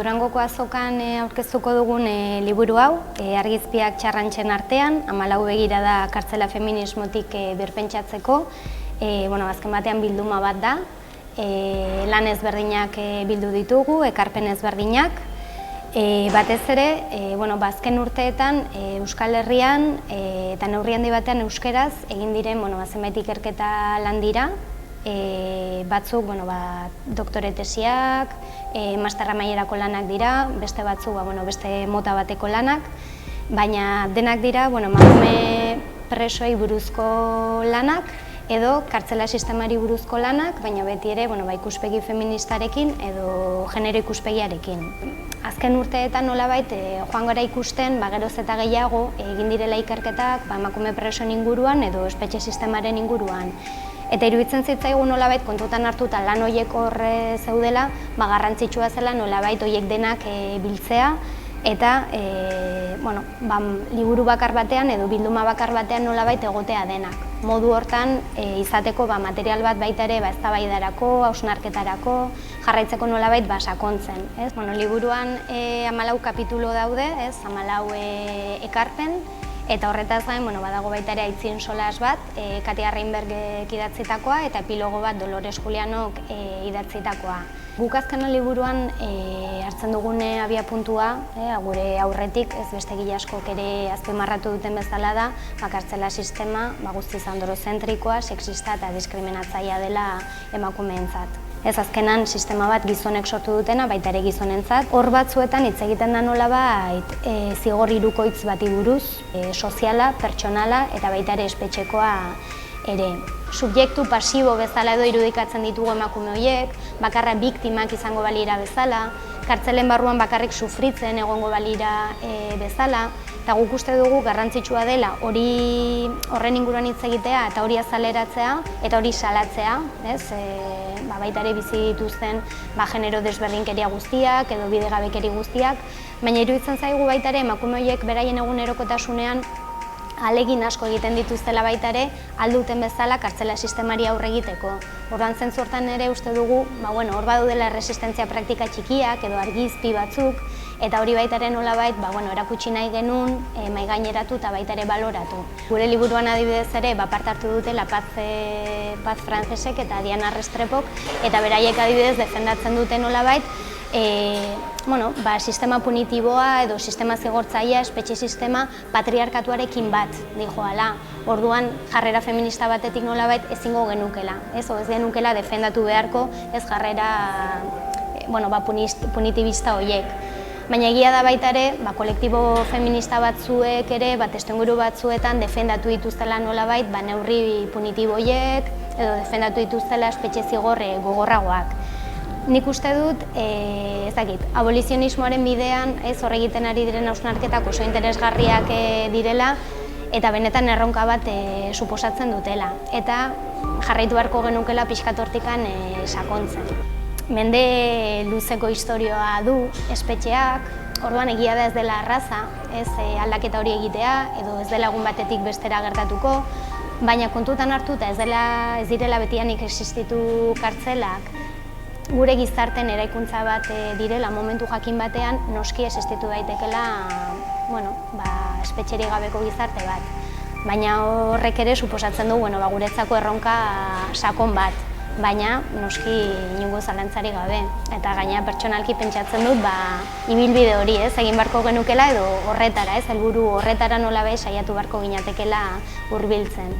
Durangoko azokan aurkeztuko dugun liburu hau, argizpiak txarrantxen artean, 14 begirada kartzela feminismotik birpentsatzeko, azken batean bilduma bat da, lan ezberdinak bildu ditugu, ekarpen ezberdinak, batez ere, azken urteetan Euskal Herrian eta neurri handi batean euskeraz egin diren zenbait ikerketa lan dira, batzuk doktore tesiak, masterra mailerako lanak dira, beste batzuk beste mota bateko lanak, baina denak dira emakume presoei buruzko lanak edo kartzela sistemari buruzko lanak, baina beti ere ikuspegi feministarekin edo genero ikuspegiarekin. Azken urteetan nolabait joan gara ikusten geroz eta gehiago egin direla ikerketak emakume presoen inguruan edo espetxe sistemaren inguruan. Eta iruditzen zitzaigun nolabait kontutan hartuta lan horiek horre zeudela, garrantzitsua zela nolabait horiek denak biltzea eta liburu bakar batean edo bilduma bakar batean nolabait egotea denak. Modu hortan izateko material bat baita ere eztabaidarako, hausnarketarako, jarraitzeko nolabait sakontzen. Liburuan 14 kapitulu daude, 14 ekarpen, eta horretaz gain badago baita ere aitzin solas bat, Katia Reinbergek idatzitakoa eta epilogo bat Dolores Julianok idatzitakoa. Guk azkenan liburuan hartzen dugune abiapuntua, gure aurretik, ez beste gile askok ere azpimarratu duten bezala da, kartzela sistema guztiz androzentrikoa, sexista eta diskriminatzailea dela emakumeentzat. Ez azkenan sistema bat gizonek sortu dutena, baita ere gizonentzat. Hor batzuetan hitz egiten da nolabait zigor hirukoitz bati buruz, soziala, pertsonala eta baita ere espetxekoa ere. Subjektu pasibo bezala edo irudikatzen ditugu emakume horiek, bakarra biktimak izango balira bezala, kartzelen barruan bakarrik sufritzen egongo balira bezala, eta guk uste dugu garrantzitsua dela horren inguruan hitz egitea eta hori azaleratzea eta hori salatzea, baita ere bizi dituzten genero desberdinkeria guztiak edo bidegabekeri guztiak, baina iruditzen zaigu baita ere emakume horiek beraien egunerokotasunean ahalegin asko egiten dituztela baita ere alduten bezala kartzela sistemari aurre egiteko. Orduan zentzu hortan ere uste dugu hor badudela erresistentzia praktika txikiak edo argizpi batzuk eta hori baita ere nolabait erakutsi nahi genuen mahaigaineratu eta baita ere baloratu. Gure liburuan adibidez ere parte hartu dutela Paz Francesek eta Diana Restrepok eta beraiek adibidez defendatzen dute nolabait sistema punitiboa edo sistema zigortzailea, espetxe sistema patriarkatuarekin bat dijoala. Orduan jarrera feminista batetik nolabait ezingo genukela, ez genukela defendatu beharko ez jarrera punitibista horiek. Baina egia da baita ere, kolektibo feminista batzuek ere, testuinguru batzuetan defendatu dituztela nolabait neurri punitibo horiek edo defendatu dituztela espetxe zigorre gogorragoak. Nik uste dut, abolizionismoaren bidean hor egiten ari diren hausnarketak oso interesgarriak direla eta benetan erronka bat suposatzen dutela. Eta jarraitu beharko genukela pixkat hortikan sakontzen. Mende luzeko historioa du espetxeak, orduan egia da ez dela arraza, ez aldaketa hori egitea edo ez dela egun batetik bestera gertatuko, baina kontutan hartuta ez direla betianik existitu kartzelak, gure gizarten eraikuntza bat direla momentu jakin batean noski existitu daitekela espetxerik gabeko gizarte bat. Baina horrek ere suposatzen du guretzako erronka sakon bat, baina noski inongo zalantzarik gabe. Eta gaina pertsonalki pentsatzen dut ibilbide hori egin beharko genukela edo horretara, helburu horretara nolabait saiatu beharko ginatekela hurbiltzen.